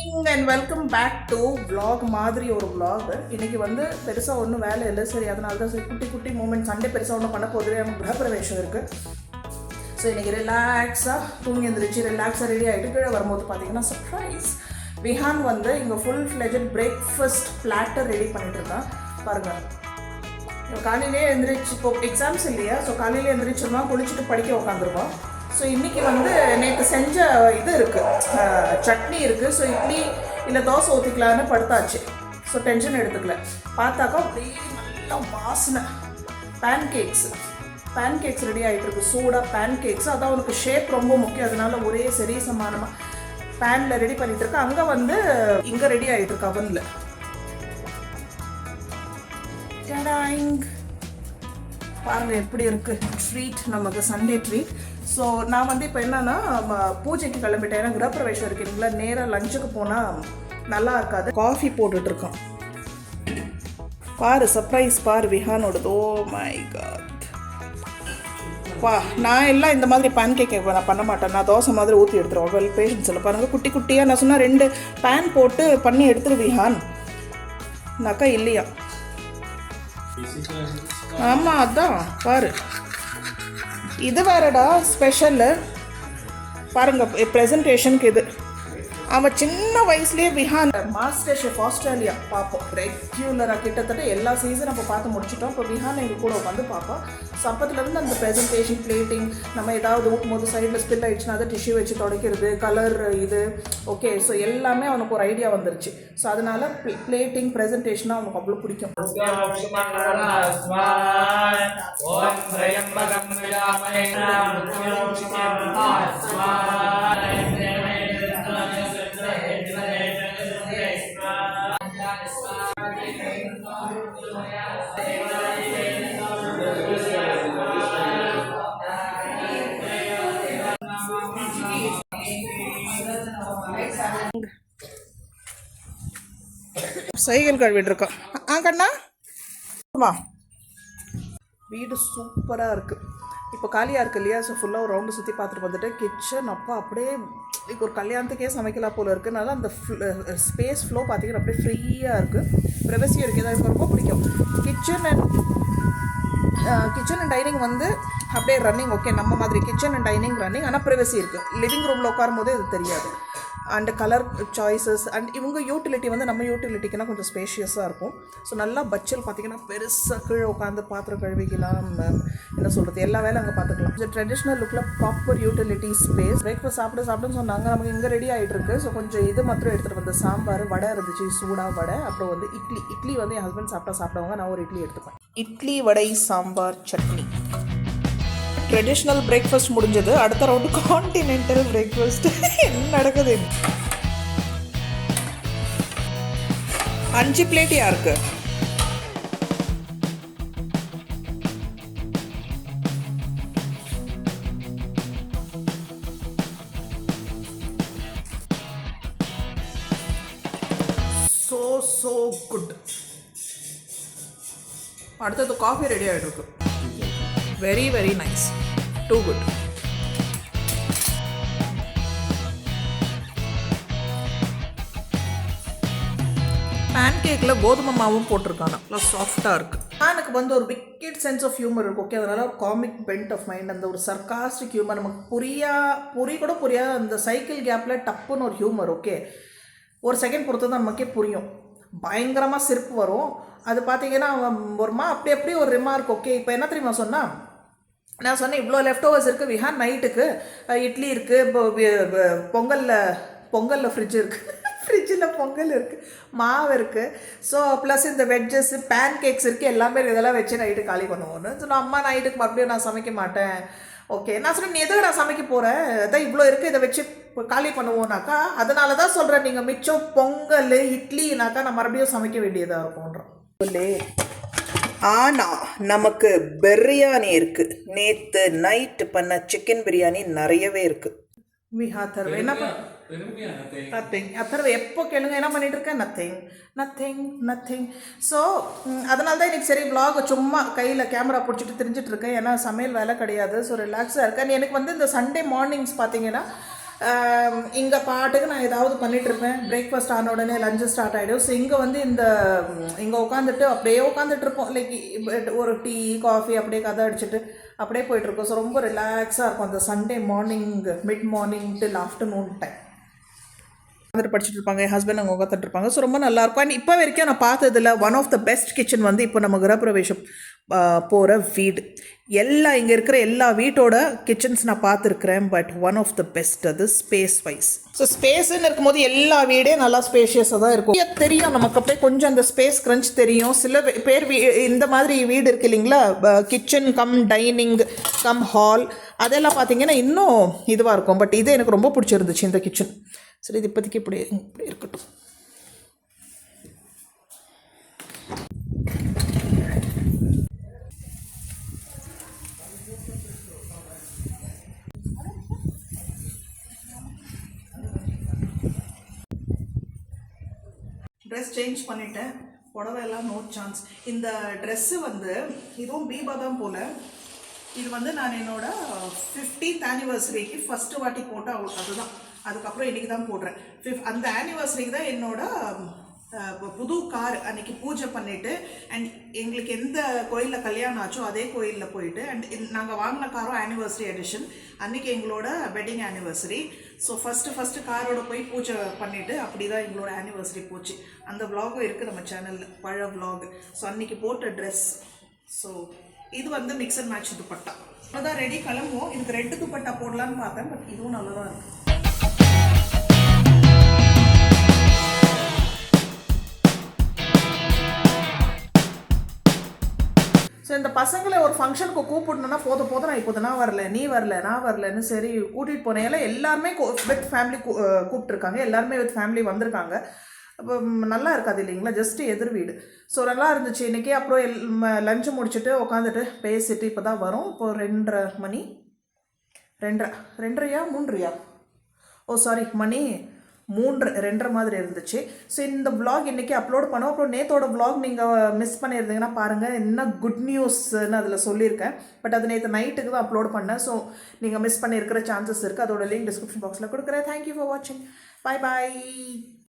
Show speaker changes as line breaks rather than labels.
Morning and welcome back to vlog மாதிரி ஒரு vlog. இன்றைக்கி வந்து பெருசாக ஒன்றும் வேலை இல்லை, சரி அதனால தான் சரி குட்டி குட்டி மூமெண்ட். சண்டே பெருசாக ஒன்றும் பண்ண போதுவே, நமக்கு கிரகப்பிரவேசம் இருக்குது. ஸோ இன்றைக்கி ரிலாக்ஸாக தூங்கி எழுந்திரிச்சு ரிலாக்ஸாக ரெடி ஆகிட்டு கீழே வரும்போது பார்த்தீங்கன்னா சர்ப்ரைஸ். விஹான் வந்து இங்கே full fledged breakfast platter ready பண்ணிட்டுருக்கான் பாருங்கள். காலையிலே எழுந்திரிச்சு, இப்போ எக்ஸாம்ஸ் இல்லையா, ஸோ காலையிலே எழுந்திரிச்சிருந்தோம், குளிச்சுட்டு படிக்க உட்காந்துருக்கோம். ஸோ இன்றைக்கி வந்து நேற்று செஞ்ச இது இருக்குது, சட்னி இருக்குது. ஸோ இட்லி இல்லை தோசை ஊற்றிக்கலான்னு படுத்தாச்சு. ஸோ டென்ஷன் எடுத்துக்கல. பார்த்தாக்கா அப்படியே நல்லா வாசனை. பேன் கேக்ஸ் ரெடி ஆகிட்டுருக்கு, சூடாக பேன் கேக்ஸ். அதான் அவனுக்கு ஷேப் ரொம்ப முக்கியம், அதனால ஒரே சரி சமானமாக பேனில் ரெடி பண்ணிகிட்டு இருக்கு. அங்கே வந்து இங்கே ரெடி ஆகிட்டுருக்கு அவனில். பாருங்கள் எப்படி இருக்குது ட்ரீட், நமக்கு சண்டே ட்ரீட். ஸோ நான் வந்து இப்போ என்னன்னா பூஜைக்கு கிளம்பிட்டேன். ஏன்னா கிரகப்பிரவேசம் இருக்குங்களா, நேராக லஞ்சுக்கு போனால் நல்லா இருக்காது. காஃபி போட்டுட்ருக்கோம். பாரு சர்ப்ரைஸ், பாரு விஹானோடது. ஓ மை காட் வா. நான் எல்லாம் இந்த மாதிரி பேன் கேக் நான் பண்ண மாட்டேன், நான் தோசை மாதிரி ஊற்றி எடுத்துருவோம். வெல் பேஷன்ஸ் இல்லை பாருங்கள், குட்டி குட்டியாக நான் சொன்னால் 2 பேன் போட்டு பண்ணி எடுத்துரு விஹான். நாக்கா இல்லையா? ஆமாம் அதான் பாரு, இது வேறடா ஸ்பெஷலு. பாருங்க ப்ரெசன்டேஷனுக்கு இது. அவன் சின்ன வயசுலேயே விஹான் மாஸ்டர் ஷெஃப் ஆஸ்திரேலியா பார்ப்போம் ரெகுலராக, கிட்டத்தட்ட எல்லா சீசன் அப்போ பார்த்து முடிச்சிட்டோம். இப்போ விஹான் எங்கள் கூட வந்து பார்ப்போம். ஸோ அப்பத்துலேருந்து அந்த ப்ரெசன்டேஷன், பிளேட்டிங், நம்ம ஏதாவது ஊக்கும்போது சைடில் ஸ்பில் ஆகிடுச்சுன்னா அதை டிஷ்யூ வச்சு துடைக்கிறது, கலர் இது ஓகே. ஸோ எல்லாமே அவனுக்கு ஒரு ஐடியா வந்துருச்சு. ஸோ அதனால பிளேட்டிங் ப்ரெசன்டேஷனாக அவனுக்கு அவ்வளோ பிடிக்கும். சைக்கிள் கழுவிட்டு இருக்கோம். கண்ணா வா. வீடு சூப்பராக இருக்குது. இப்போ காலியாக இருக்குது இல்லையா, ஸோ ஃபுல்லாக ஒரு ரவுண்டு சுற்றி பார்த்துட்டு வந்துட்டு கிச்சன் அப்போ அப்படியே இப்போ ஒரு கல்யாணத்துக்கே சமைக்கலாம் போல் இருக்குது. அதனால் அந்த ஸ்பேஸ் ஃப்ளோ பார்த்திங்கன்னா அப்படியே ஃப்ரீயாக இருக்குது, ப்ரைவசியாக இருக்குது. எனக்கு ரொம்ப பிடிக்கும். கிச்சன் அண்ட் டைனிங் வந்து அப்படியே ரன்னிங் ஓகே, நம்ம மாதிரி கிச்சன் அண்ட் டைனிங் ரன்னிங், ஆனால் ப்ரைவசி இருக்குது. லிவிங் ரூமில் உட்காரும் போதே இது தெரியாது. அண்ட் கலர் சாய்ஸஸ் அண்ட் இவங்க யூட்டிலிட்டி வந்து நம்ம யூட்டிலிட்டிக்குன்னா கொஞ்சம் ஸ்பேஷியஸாக இருக்கும். ஸோ நல்லா பட்ஜெட் பார்த்திங்கன்னா பெருசாக கீழே உட்காந்து பாத்திரம் கழுவிக்கலாம், என்ன சொல்கிறது, எல்லா வேலை அங்கே பார்த்துக்கலாம். கொஞ்சம் ட்ரெடிஷ்னல் லுக்கில் ப்ராப்பர் யூட்டிலிட்டி ஸ்பேஸ். பிரேக்ஃபாஸ்ட் சாப்பிடுன்னு சொன்னாங்க, நமக்கு இங்கே ரெடி ஆகிட்டு இருக்கு. ஸோ கொஞ்சம் இது மாத்திரம் எடுத்துகிட்டு வந்து சாம்பார், வடை இருந்துச்சு, சூடாக வடை. அப்புறம் வந்து இட்லி வந்து என் ஹஸ்பண்ட் சாப்பிடுவாங்க, நான் ஒரு இட்லி எடுத்துப்பேன். இட்லி, வடை, சாம்பார், சட்னி. ட்ரெடிஷ்னல் பிரேக்ஃபாஸ்ட் முடிஞ்சது. அடுத்த ரவுண்டு கான்டினென்டல் பிரேக்ஃபாஸ்ட். என்ன நடக்குது? 5 பிளேட் யாருக்கு? so good. அடுத்தது காஃபி ரெடி ஆகிட்டு இருக்கு. very nice, too good. Pan கேக்கில் கோதுமை மாவும் போட்டிருக்காங்க, நல்லா சாஃப்டாக இருக்குது. எனக்கு வந்து ஒரு விக்கெட் சென்ஸ் ஆஃப் ஹியூமர் இருக்குது ஓகே. அதனால் காமிக் பென்ட் ஆஃப் மைண்ட், அந்த ஒரு சர்காஸ்டிக் ஹியூமர், நமக்கு புரியாத அந்த சைக்கிள் கேப்பில் டப்புன்னு ஒரு ஹியூமர் ஓகே. ஒரு செகண்ட் பொறுத்து தான் நமக்கே புரியும். பயங்கரமாக சிரிப்பு வரும். அது பார்த்தீங்கன்னா அவன் ஒருமா அப்படி ஒரு ரிமார்க் ஓகே. இப்போ என்ன தெரியுமா சொன்னால், நான் சொன்னேன் இவ்வளோ லெஃப்ட் ஓவர்ஸ் இருக்குது விஹான், நைட்டுக்கு இட்லி இருக்குது, இப்போ பொங்கலில் ஃப்ரிட்ஜ் இருக்குது, ஃப்ரிட்ஜில் பொங்கல் இருக்குது, மாவு இருக்குது. ஸோ ப்ளஸ் இந்த வெஜ்ஜஸ், பேன் கேக்ஸ் இருக்குது, எல்லாமே இதெல்லாம் வச்சு நைட்டு காலி பண்ணுவோன்னு சொன்னால், அம்மா நைட்டுக்கு மறுபடியும் நான் சமைக்க மாட்டேன் ஓகே. நான் சொன்னேன் நீ எதுக்கு நான் சமைக்க போகிறேன், அதான் இவ்வளோ இருக்குது, இதை வச்சு காலி பண்ணுவோன்னாக்கா. அதனால தான் சொல்கிறேன், நீங்கள் மிச்சம் பொங்கல் இட்லினாக்கா நான் மறுபடியும் சமைக்க வேண்டியதாக இருக்கும்ன்றோம். ஆனால் நமக்கு பிரியாணி இருக்குது. நேற்று நைட்டு பண்ண சிக்கன் பிரியாணி நிறையவே இருக்குது. விஹாத்தர்வை என்ன நத்திங். அத்தர்வை எப்போ கேளுங்க என்ன பண்ணிட்டு இருக்கேன், நத்திங். ஸோ அதனால தான் இன்றைக்கி சரி vlog சும்மா கையில் கேமரா பிடிச்சிட்டு தெரிஞ்சிட்ருக்கேன். ஏன்னா சமையல் வேலை கிடையாது. ஸோ ரிலாக்ஸாக இருக்கேன். எனக்கு வந்து இந்த சண்டே மார்னிங்ஸ் பார்த்தீங்கன்னா இங்கே பாட்டுக்கு நான் ஏதாவது பண்ணிகிட்ருப்பேன். பிரேக்ஃபாஸ்ட் ஆன உடனே லஞ்சு ஸ்டார்ட் ஆகிடும். ஸோ இங்கே வந்து இங்கே உட்காந்துட்டு அப்படியே உட்காந்துட்ருப்போம். லைக் ஒரு டீ காஃபி அப்படியே கதை அடிச்சுட்டு அப்படியே போயிட்டுருக்கோம். ஸோ ரொம்ப ரிலாக்ஸாக இருக்கும் அந்த சண்டே மார்னிங், மிட் மார்னிங் டில் ஆஃப்டர்நூன் டைம். வந்துட்டு படிச்சுட்டு இருப்பாங்க, என் ஹஸ்பண்ட் அங்கே உட்காந்துட்டு இருப்பாங்க. ஸோ ரொம்ப நல்லாயிருக்கும். அண்ட் இப்போ வரைக்கும் நான் பார்த்ததில் one of the best kitchen வந்து இப்போ நம்ம கிரகப்பிரவேசம் போகிற வீடு. இங்கே இருக்கிற எல்லா வீட்டோட கிச்சன்ஸ் நான் பார்த்துருக்குறேன். But one of the best அது ஸ்பேஸ் வைஸ். ஸோ ஸ்பேஸ்ன்னு இருக்கும்போது எல்லா வீடே நல்லா ஸ்பேஷியஸாக தான் இருக்கும். தெரியும் நமக்கு அப்படியே கொஞ்சம் அந்த ஸ்பேஸ் க்ரன்ச் தெரியும். சில பேர் இந்த மாதிரி வீடு இருக்குது இல்லைங்களா, kitchen come dining come hall, அதெல்லாம் பார்த்தீங்கன்னா இன்னும் இதுவாக இருக்கும். பட் இது எனக்கு ரொம்ப பிடிச்சிருந்துச்சு இந்த கிச்சன். சரி, இது இப்போதைக்கு இப்படி இருக்கட்டும். ட்ரெஸ் சேஞ்ச் பண்ணிட்டேன். புடவையெல்லாம் நோ சான்ஸ். இந்த ட்ரெஸ்ஸு வந்து இதுவும் பீபா தான் போல். இது வந்து நான் என்னோட 50th ஆனிவர்சரிக்கு ஃபஸ்ட்டு வாட்டி போட்டால் அதுதான். அதுக்கப்புறம் இன்றைக்கி தான் போடுறேன். அந்த ஆனிவர்சரிக்கு தான் என்னோட புது கார் அன்றைக்கி பூஜை பண்ணிவிட்டு, அண்ட் எங்களுக்கு எந்த கோயிலில் கல்யாணம் ஆச்சோ அதே கோயிலில் போயிட்டு, அண்ட் நாங்கள் வாங்கின காரும் ஆனிவர்சரி எடிஷன், அன்றைக்கி எங்களோட வெட்டிங் ஆனிவர்சரி. ஸோ ஃபஸ்ட்டு காரோட போய் பூஜை பண்ணிவிட்டு அப்படி தான் எங்களோட ஆனிவர்சரி போச்சு. அந்த விலாகும் இருக்குது நம்ம சேனலில், பழைய விலாக். ஸோ அன்றைக்கி போட்ட ட்ரெஸ். ஸோ இது வந்து மிக்ஸ் அண்ட் மேட்ச் துப்பட்டா. அதான் ரெடி கிளம்புவோம். இதுக்கு ரெட்டு துப்பட்டா போடலான்னு பார்த்தேன். பட் இதுவும் நல்லா தான் இருக்குது. ஸோ இந்த பசங்களை ஒரு ஃபங்க்ஷனுக்கு கூப்பிடணுன்னா போதும் நான் இப்போ நான் வரல, நீ வரல, நான் வரலன்னு சரி கூட்டிகிட்டு போனேன். எல்லாருமே வித் ஃபேமிலி கூப்பிட்ருக்காங்க. எல்லாருமே வித் ஃபேமிலி வந்திருக்காங்க. அப்போ நல்லா இருக்காது இல்லைங்களா, ஜஸ்ட்டு எதிர் வீடு. ஸோ நல்லா இருந்துச்சு இன்றைக்கி. அப்புறம் லஞ்சு முடிச்சுட்டு உட்காந்துட்டு பேசிட்டு இப்போ தான் வரும். இப்போது 2:30 மணி, 2:30 ஓ சாரி மணி 2:30 மாதிரி இருந்துச்சு. ஸோ இந்த விலாக் இன்றைக்கி அப்லோட் பண்ணோம். அப்புறம் நேற்றோட விலாக் நீங்கள் மிஸ் பண்ணியிருந்தீங்கன்னா பாருங்கள், என்ன குட் நியூஸ்ன்னு அதில் சொல்லியிருக்கேன். பட் அது நேற்று நைட்டுக்கு தான் அப்லோட் பண்ணேன். ஸோ நீங்கள் மிஸ் பண்ணியிருக்கிற சான்சஸ் இருக்குது. அதோட லிங்க் டிஸ்கிரிப்ஷன் பாக்ஸில் கொடுக்குறேன். தேங்க்யூ ஃபார் வாட்சிங். பாய் பாய்.